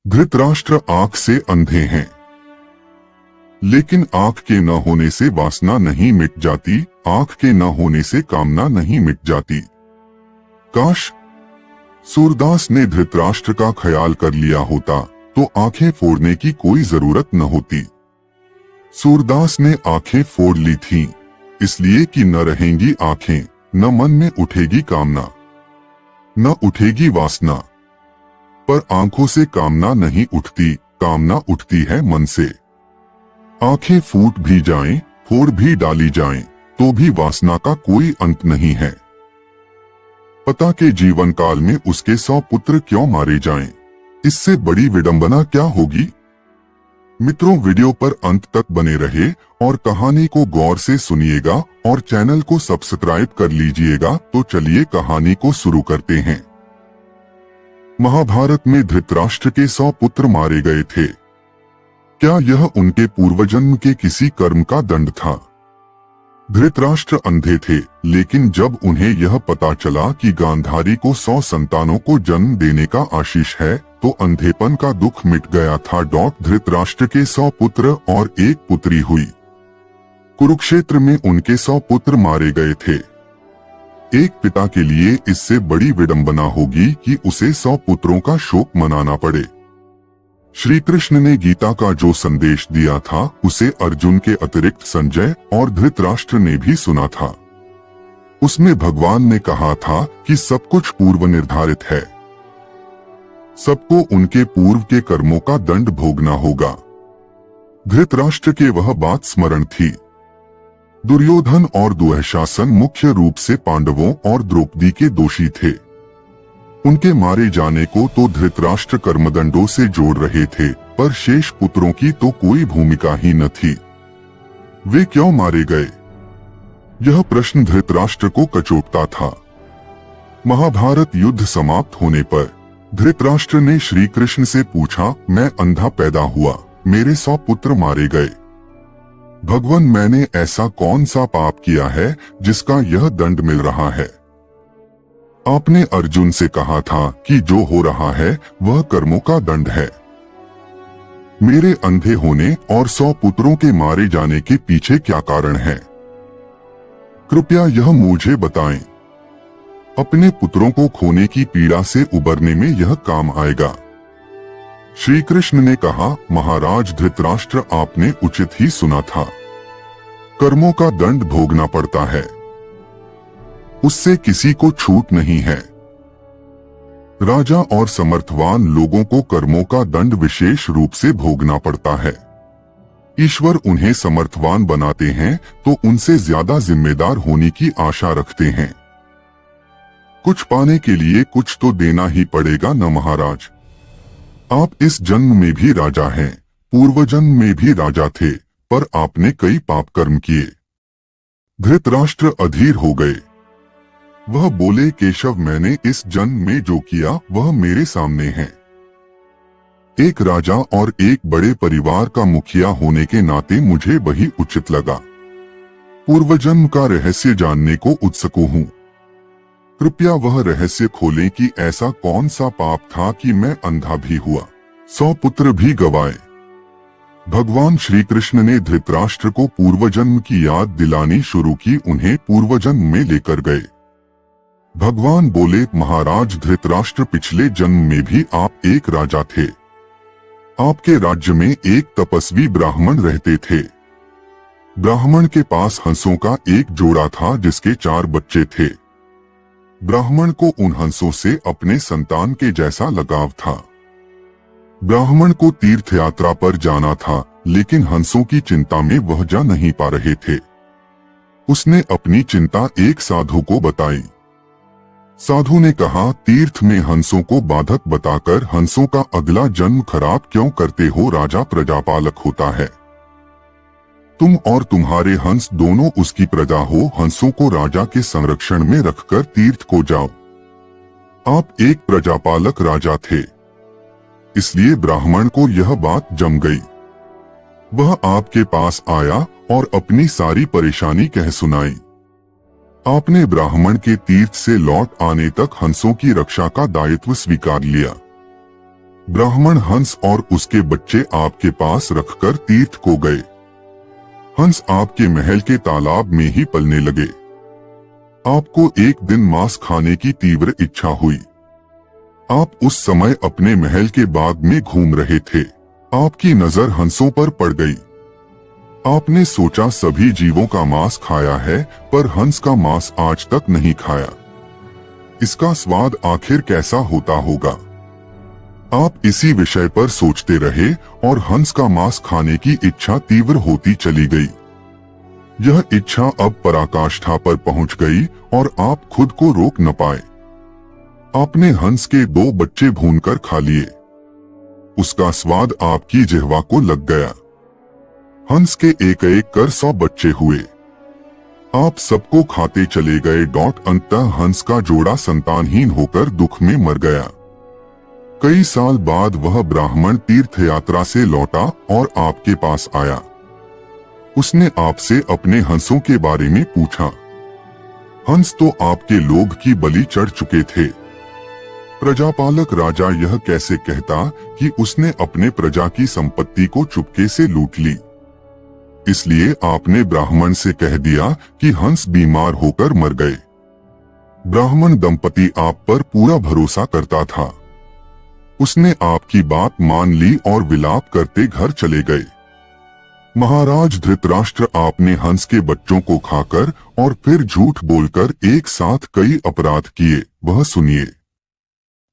धृतराष्ट्र आंख से अंधे हैं, लेकिन आंख के न होने से वासना नहीं मिट जाती, आंख के न होने से कामना नहीं मिट जाती। काश सूरदास ने धृतराष्ट्र का ख्याल कर लिया होता तो आंखें फोड़ने की कोई जरूरत न होती। सूरदास ने आंखें फोड़ ली थीं, इसलिए कि न रहेंगी आंखें, न मन में उठेगी कामना, न उठेगी वासना। पर आंखों से कामना नहीं उठती, कामना उठती है मन से। आंखें फूट भी जाएं, फोड़ भी डाली जाएं, तो भी वासना का कोई अंत नहीं है। पिता के जीवन काल में उसके 100 पुत्र क्यों मारे जाएं? इससे बड़ी विडंबना क्या होगी? मित्रों, वीडियो पर अंत तक बने रहे और कहानी को गौर से सुनिएगा और चैनल को सब्सक्राइब कर लीजिएगा। तो चलिए कहानी को शुरू करते हैं। महाभारत में धृतराष्ट्र के 100 पुत्र मारे गए थे। क्या यह उनके पूर्वजन्म के किसी कर्म का दंड था? धृतराष्ट्र अंधे थे, लेकिन जब उन्हें यह पता चला कि गांधारी को 100 संतानों को जन्म देने का आशीष है, तो अंधेपन का दुख मिट गया था। धृतराष्ट्र के 100 पुत्र और एक पुत्री हुई। कुरुक्षेत्र में उनके 100 पुत्र मारे गए थे। एक पिता के लिए इससे बड़ी विडंबना होगी कि उसे 100 पुत्रों का शोक मनाना पड़े। श्री कृष्ण ने गीता का जो संदेश दिया था, उसे अर्जुन के अतिरिक्त संजय और धृतराष्ट्र ने भी सुना था। उसमें भगवान ने कहा था कि सब कुछ पूर्व निर्धारित है, सबको उनके पूर्व के कर्मों का दंड भोगना होगा। धृतराष्ट्र के वह बात स्मरण थी। दुर्योधन और दुःशासन मुख्य रूप से पांडवों और द्रौपदी के दोषी थे। उनके मारे जाने को तो धृतराष्ट्र कर्मदंडों से जोड़ रहे थे, पर शेष पुत्रों की तो कोई भूमिका ही न थी। वे क्यों मारे गए? यह प्रश्न धृतराष्ट्र को कचोटता था। महाभारत युद्ध समाप्त होने पर धृतराष्ट्र ने श्री कृष्ण से पूछा, मैं अंधा पैदा हुआ, मेरे 100 पुत्र मारे गए। भगवान, मैंने ऐसा कौन सा पाप किया है जिसका यह दंड मिल रहा है? आपने अर्जुन से कहा था कि जो हो रहा है वह कर्मों का दंड है। मेरे अंधे होने और 100 पुत्रों के मारे जाने के पीछे क्या कारण है? कृपया यह मुझे बताएं। अपने पुत्रों को खोने की पीड़ा से उबरने में यह काम आएगा। श्री कृष्ण ने कहा, महाराज धृतराष्ट्र, आपने उचित ही सुना था। कर्मों का दंड भोगना पड़ता है, उससे किसी को छूट नहीं है। राजा और समर्थवान लोगों को कर्मों का दंड विशेष रूप से भोगना पड़ता है। ईश्वर उन्हें समर्थवान बनाते हैं तो उनसे ज्यादा जिम्मेदार होने की आशा रखते हैं। कुछ पाने के लिए कुछ तो देना ही पड़ेगा न महाराज। आप इस जन्म में भी राजा हैं, पूर्व जन्म में भी राजा थे, पर आपने कई पाप कर्म किए। धृतराष्ट्र अधीर हो गए। वह बोले, केशव, मैंने इस जन्म में जो किया वह मेरे सामने है। एक राजा और एक बड़े परिवार का मुखिया होने के नाते मुझे वही उचित लगा। पूर्व जन्म का रहस्य जानने को उत्सुक हूँ। कृपया वह रहस्य खोलें कि ऐसा कौन सा पाप था कि मैं अंधा भी हुआ, 100 पुत्र भी गवाए। भगवान श्री कृष्ण ने धृतराष्ट्र को पूर्व जन्म की याद दिलानी शुरू की, उन्हें पूर्व जन्म में लेकर गए। भगवान बोले, महाराज धृतराष्ट्र, पिछले जन्म में भी आप एक राजा थे। आपके राज्य में एक तपस्वी ब्राह्मण रहते थे। ब्राह्मण के पास हंसों का एक जोड़ा था जिसके 4 बच्चे थे। ब्राह्मण को उन हंसों से अपने संतान के जैसा लगाव था। ब्राह्मण को तीर्थ यात्रा पर जाना था, लेकिन हंसों की चिंता में वह जा नहीं पा रहे थे। उसने अपनी चिंता एक साधु को बताई। साधु ने कहा, तीर्थ में हंसों को बाधक बताकर हंसों का अगला जन्म खराब क्यों करते हो? राजा प्रजापालक होता है, तुम और तुम्हारे हंस दोनों उसकी प्रजा हो। हंसों को राजा के संरक्षण में रखकर तीर्थ को जाओ। आप एक प्रजापालक राजा थे, इसलिए ब्राह्मण को यह बात जम गई। वह आपके पास आया और अपनी सारी परेशानी कह सुनाई। आपने ब्राह्मण के तीर्थ से लौट आने तक हंसों की रक्षा का दायित्व स्वीकार लिया। ब्राह्मण हंस और उसके बच्चे आपके पास रखकर तीर्थ को गए। हंस आपके महल के तालाब में ही पलने लगे। आपको एक दिन मांस खाने की तीव्र इच्छा हुई। आप उस समय अपने महल के बाग में घूम रहे थे। आपकी नजर हंसों पर पड़ गई। आपने सोचा सभी जीवों का मांस खाया है, पर हंस का मांस आज तक नहीं खाया। इसका स्वाद आखिर कैसा होता होगा? आप इसी विषय पर सोचते रहे और हंस का मांस खाने की इच्छा तीव्र होती चली गई। यह इच्छा अब पराकाष्ठा पर पहुंच गई और आप खुद को रोक न पाए। आपने हंस के 2 बच्चे भूनकर खा लिए। उसका स्वाद आपकी जिह्वा को लग गया। हंस के एक एक कर 100 बच्चे हुए। आप सबको खाते चले गए। अंततः हंस का जोड़ा संतानहीन होकर दुख में मर गया। कई साल बाद वह ब्राह्मण तीर्थ यात्रा से लौटा और आपके पास आया। उसने आपसे अपने हंसों के बारे में पूछा। हंस तो आपके लोग की बलि चढ़ चुके थे। प्रजापालक राजा यह कैसे कहता कि उसने अपने प्रजा की संपत्ति को चुपके से लूट ली। इसलिए आपने ब्राह्मण से कह दिया कि हंस बीमार होकर मर गए। ब्राह्मण दंपति आप पर पूरा भरोसा करता था। उसने आपकी बात मान ली और विलाप करते घर चले गए। महाराज धृतराष्ट्र, आपने हंस के बच्चों को खाकर और फिर झूठ बोलकर एक साथ कई अपराध किए, वह सुनिए।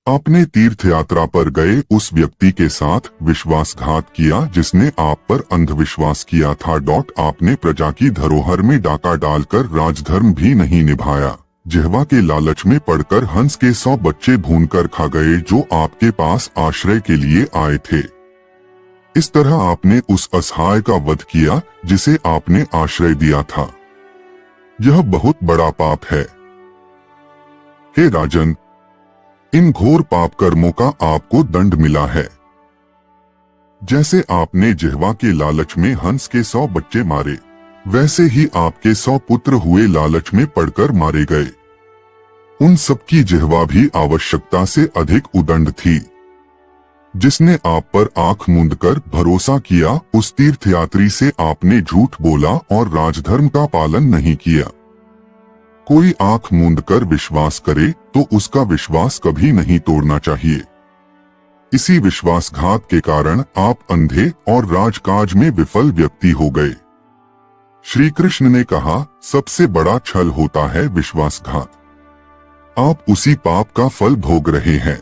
आपने तीर्थ यात्रा पर गए उस व्यक्ति के साथ विश्वासघात किया जिसने आप पर अंधविश्वास किया था। आपने प्रजा की धरोहर में डाका डालकर राजधर्म भी नहीं निभाया। जिह्वा के लालच में पड़कर हंस के 100 बच्चे भूनकर खा गए जो आपके पास आश्रय के लिए आए थे। इस तरह आपने उस असहाय का वध किया जिसे आपने आश्रय दिया था। यह बहुत बड़ा पाप है। हे राजन, इन घोर पाप कर्मों का आपको दंड मिला है। जैसे आपने जिह्वा के लालच में हंस के 100 बच्चे मारे, वैसे ही आपके 100 पुत्र हुए लालच में पड़कर मारे गए। उन सबकी जिह्वा भी आवश्यकता से अधिक उदंड थी। जिसने आप पर आंख मूंदकर भरोसा किया, उस तीर्थयात्री से आपने झूठ बोला और राजधर्म का पालन नहीं किया। कोई आंख मूंदकर विश्वास करे तो उसका विश्वास कभी नहीं तोड़ना चाहिए। इसी विश्वासघात के कारण आप अंधे और राजकाज में विफल व्यक्ति हो गए। श्री कृष्ण ने कहा, सबसे बड़ा छल होता है विश्वासघात। आप उसी पाप का फल भोग रहे हैं।